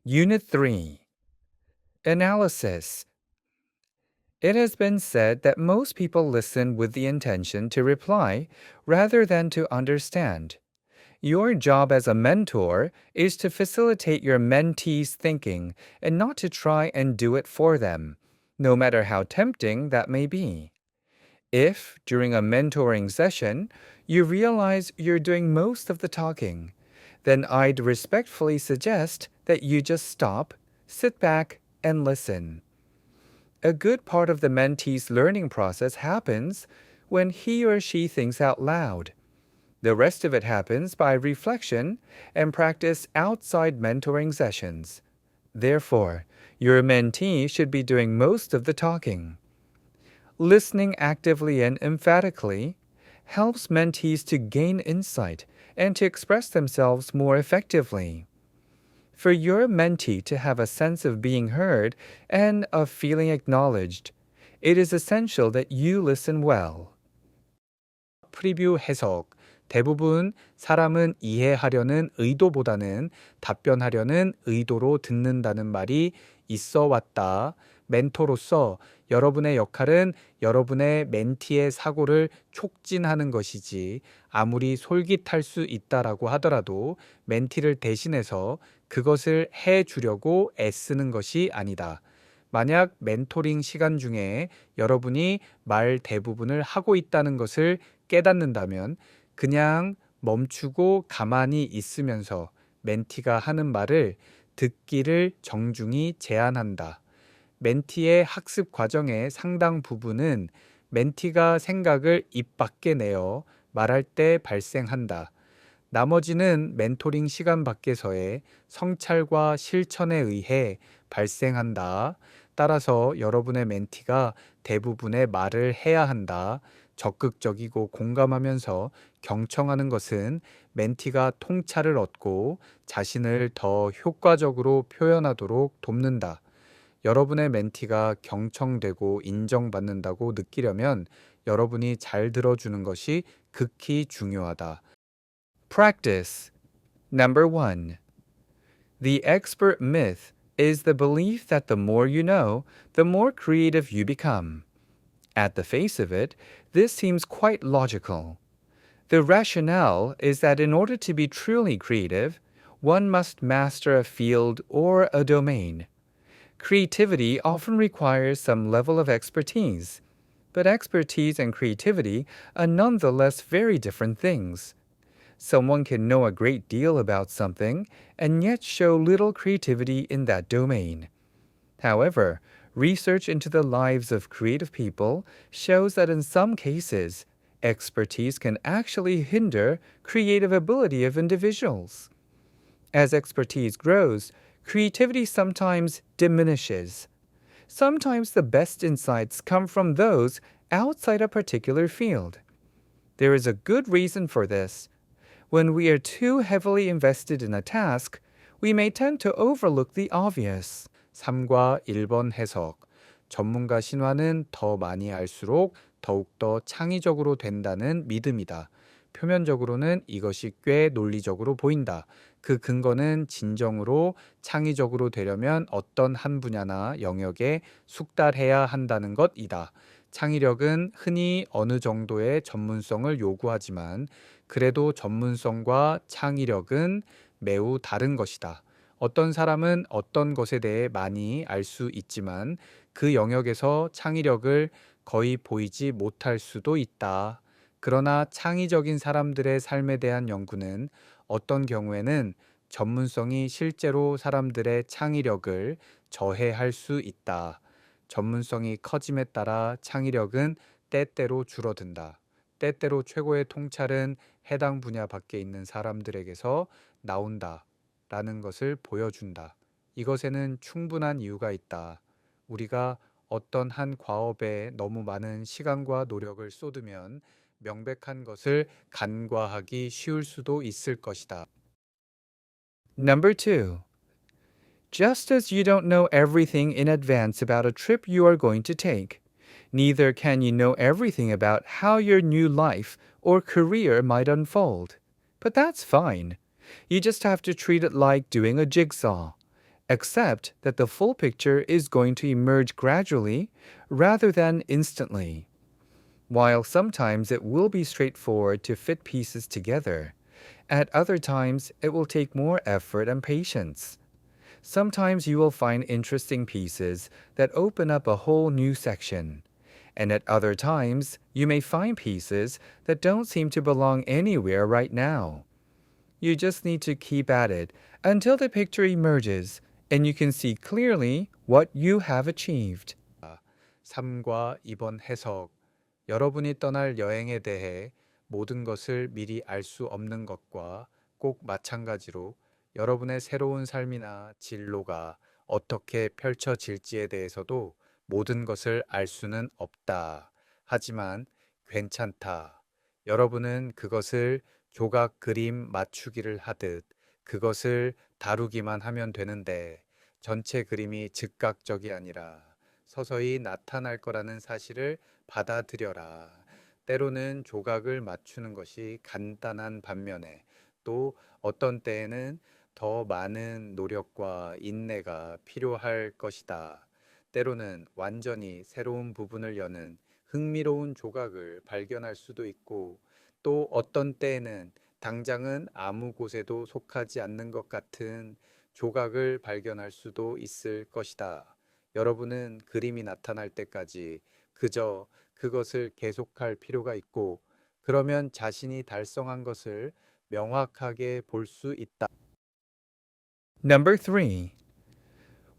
Unit 3. Analysis. It has been said that most people listen with the intention to reply rather than to understand. Your job as a mentor is to facilitate your mentees' thinking and not to try and do it for them, no matter how tempting that may be. If, during a mentoring session, you realize you're doing most of the talking, then I'd respectfully suggest that you just stop, sit back, and listen. A good part of the mentee's learning process happens when he or she thinks out loud. The rest of it happens by reflection and practice outside mentoring sessions. Therefore, your mentee should be doing most of the talking. Listening actively and emphatically helps mentees to gain insight and to express themselves more effectively. For your mentee to have a sense of being heard and of feeling acknowledged, it is essential that you listen well. 프리뷰 해석. 대부분 사람은 이해하려는 의도보다는 답변하려는 의도로 듣는다는 말이 있어 왔다. 멘토로서 여러분의 역할은 여러분의 멘티의 사고를 촉진하는 것이지 아무리 솔깃할 수 있다라고 하더라도 멘티를 대신해서 그것을 해 주려고 애쓰는 것이 아니다. 만약 멘토링 시간 중에 여러분이 말 대부분을 하고 있다는 것을 깨닫는다면 그냥 멈추고 가만히 있으면서 멘티가 하는 말을 듣기를 정중히 제안한다. 멘티의 학습 과정의 상당 부분은 멘티가 생각을 입 밖에 내어 말할 때 발생한다. 나머지는 멘토링 시간 밖에서의 성찰과 실천에 의해 발생한다. 따라서 여러분의 멘티가 대부분의 말을 해야 한다. 적극적이고 공감하면서 경청하는 것은 멘티가 통찰을 얻고 자신을 더 효과적으로 표현하도록 돕는다. 여러분의 멘티가 경청되고 인정받는다고 느끼려면 여러분이 잘 들어주는 것이 극히 중요하다. Practice. Number 1. The expert myth is the belief that the more you know, the more creative you become. At the face of it, this seems quite logical. The rationale is that in order to be truly creative, one must master a field or a domain. Creativity often requires some level of expertise, but expertise and creativity are nonetheless very different things. Someone can know a great deal about something and yet show little creativity in that domain. However, research into the lives of creative people shows that in some cases, expertise can actually hinder creative ability of individuals. As expertise grows, creativity sometimes diminishes. Sometimes the best insights come from those outside a particular field. There is a good reason for this. When we are too heavily invested in a task, we may tend to overlook the obvious. 3과 1번 해석. 전문가 신화는 더 많이 알수록 더욱더 창의적으로 된다는 믿음이다. 표면적으로는 이것이 꽤 논리적으로 보인다. 그 근거는 진정으로 창의적으로 되려면 어떤 한 분야나 영역에 숙달해야 한다는 것이다. 창의력은 흔히 어느 정도의 전문성을 요구하지만 그래도 전문성과 창의력은 매우 다른 것이다. 어떤 사람은 어떤 것에 대해 많이 알 수 있지만 그 영역에서 창의력을 거의 보이지 못할 수도 있다. 그러나 창의적인 사람들의 삶에 대한 연구는 어떤 경우에는 전문성이 실제로 사람들의 창의력을 저해할 수 있다. 전문성이 커짐에 따라 창의력은 때때로 줄어든다. 때때로 최고의 통찰은 해당 분야 밖에 있는 사람들에게서 나온다. 라는 것을 보여준다. 이것에는 충분한 이유가 있다. 우리가 어떤 한 과업에 너무 많은 시간과 노력을 쏟으면 명백한 것을 간과하기 쉬울 수도 있을 것이다. Number 2. Just as you don't know everything in advance about a trip you are going to take, neither can you know everything about how your new life or career might unfold. But that's fine. You just have to treat it like doing a jigsaw. Accept that the full picture is going to emerge gradually rather than instantly. While sometimes it will be straightforward to fit pieces together, at other times it will take more effort and patience. Sometimes you will find interesting pieces that open up a whole new section, and at other times you may find pieces that don't seem to belong anywhere right now. You just need to keep at it until the picture emerges and you can see clearly what you have achieved. 3과 2번 해석. 여러분이 떠날 여행에 대해 모든 것을 미리 알 수 없는 것과 꼭 마찬가지로 여러분의 새로운 삶이나 진로가 어떻게 펼쳐질지에 대해서도 모든 것을 알 수는 없다. 하지만 괜찮다. 여러분은 그것을 조각 그림 맞추기를 하듯 그것을 다루기만 하면 되는데 전체 그림이 즉각적이 아니라 서서히 나타날 거라는 사실을 받아들여라. 때로는 조각을 맞추는 것이 간단한 반면에 또 어떤 때에는 더 많은 노력과 인내가 필요할 것이다. 때로는 완전히 새로운 부분을 여는 흥미로운 조각을 발견할 수도 있고 또 어떤 때에는 당장은 아무 곳에도 속하지 않는 것 같은 조각을 발견할 수도 있을 것이다. 여러분은 그림이 나타날 때까지 그저 그것을 계속할 필요가 있고 그러면 자신이 달성한 것을 명확하게 볼 수 있다. Number 3.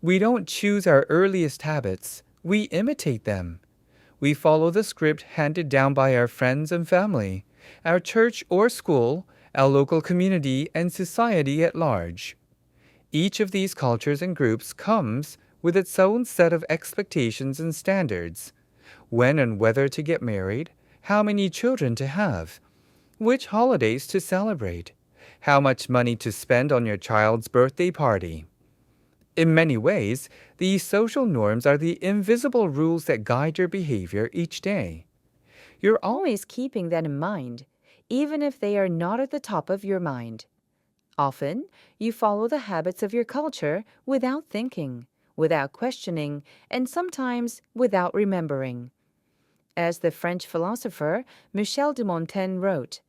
We don't choose our earliest habits, we imitate them. We follow the script handed down by our friends and family, our church or school, our local community, and society at large. Each of these cultures and groups comes with its own set of expectations and standards. When and whether to get married, how many children to have, which holidays to celebrate, how much money to spend on your child's birthday party. In many ways, these social norms are the invisible rules that guide your behavior each day. You're Always keeping that in mind, even if they are not at the top of your mind. Often, you follow the habits of your culture without thinking, without questioning, and sometimes without remembering. As the French philosopher Michel de Montaigne wrote,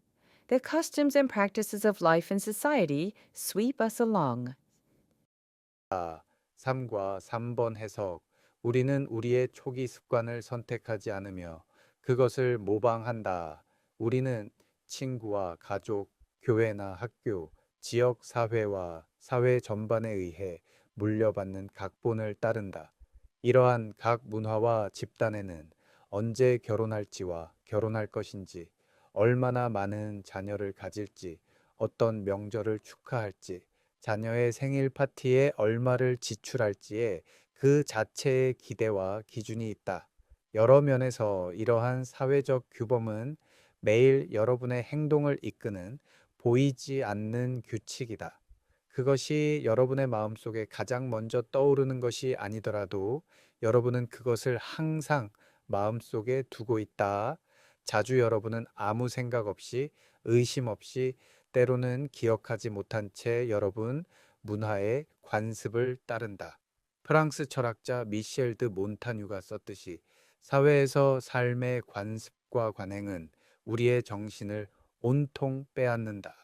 the customs and practices of life and society sweep us along. 3과 3번 해석. 우리는 우리의 초기 습관을 선택하지 않으며 그것을 모방한다. 우리는 친구와 가족, 교회나 학교, 지역 사회와 사회 전반에 의해 물려받는 각본을 따른다. 이러한 각 문화와 집단에는 언제 결혼할지와 결혼할 것인지, 얼마나 많은 자녀를 가질지, 어떤 명절을 축하할지, 자녀의 생일 파티에 얼마를 지출할지에 그 자체의 기대와 기준이 있다. 여러 면에서 이러한 사회적 규범은 매일 여러분의 행동을 이끄는 보이지 않는 규칙이다. 그것이 여러분의 마음속에 가장 먼저 떠오르는 것이 아니더라도 여러분은 그것을 항상 마음속에 두고 있다. 자주 여러분은 아무 생각 없이 의심 없이 때로는 기억하지 못한 채 여러분 문화의 관습을 따른다. 프랑스 철학자 미셸 드 몬타뉴가 썼듯이 사회에서 삶의 관습과 관행은 우리의 정신을 온통 빼앗는다.